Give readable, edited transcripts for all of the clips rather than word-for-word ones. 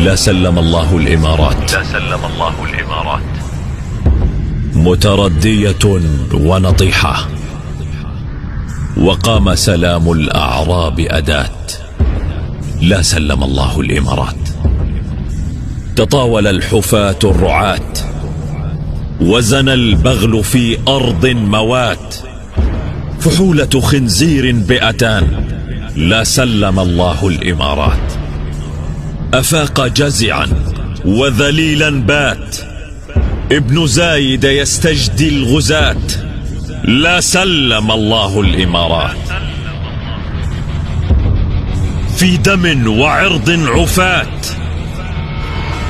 لا سلم الله الإمارات. لا سلم الله الإمارات. متردية ونطيحة، وقام سلام الأعراب أداة. لا سلم الله الإمارات. تطاول الحفاة الرعاة، وزن البغل في أرض موات. فحولة خنزير بئتان. لا سلم الله الإمارات. أفاق جزعا وذليلا بات. ابن زايد يستجدي الغزاة. لا سلم الله الإمارات. في دم وعرض عفاة،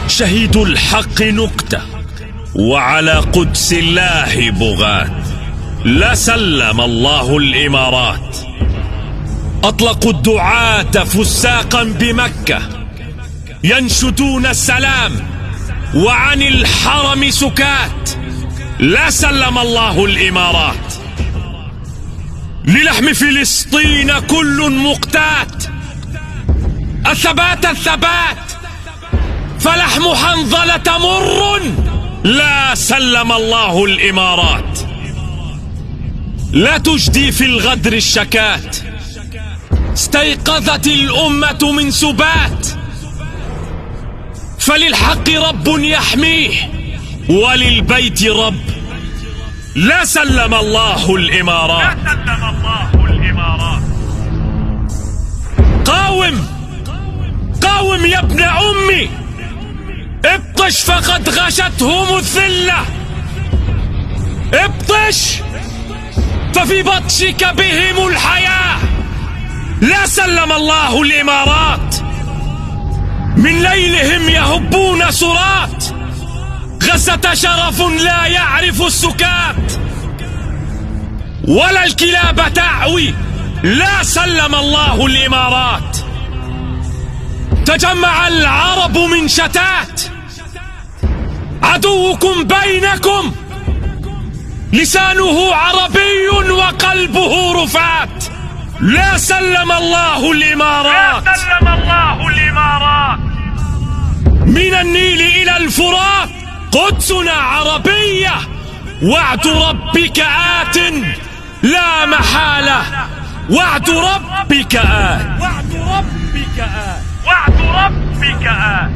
شهيد الحق نكتة، وعلى قدس الله بغاة. لا سلم الله الإمارات. أطلقوا الدعاة فساقا بمكة، ينشدون السلام وعن الحرم سكات. لا سلم الله الإمارات. للحم فلسطين كل مقتات، الثبات الثبات، فلحم حنظلة مر. لا سلم الله الإمارات. لا تجدي في الغدر الشكات، استيقظت الأمة من سبات. فللحق رب يحميه، وللبيت رب. لا سلم الله الإمارات. لا سلم الله الإمارات. قاوم قاوم يا ابن أمي، ابطش فقد غشتهم الذلة. ابطش ففي بطشك بهم الحياة. لا سلم الله الإمارات. من ليلهم يهبون سرات، غزة شرف لا يعرف السكات، ولا الكلاب تعوي. لا سلم الله الإمارات. تجمع العرب من شتات، عدوكم بينكم، لسانه عربي وقلبه رفات. لا سلم الله الإمارات. لا سلم الله الإمارات. من النيل إلى الفرات قدسنا عربية، وعد ربك آت لا محالة. وعد ربك آت. وعد ربك آت. وعد ربك آت.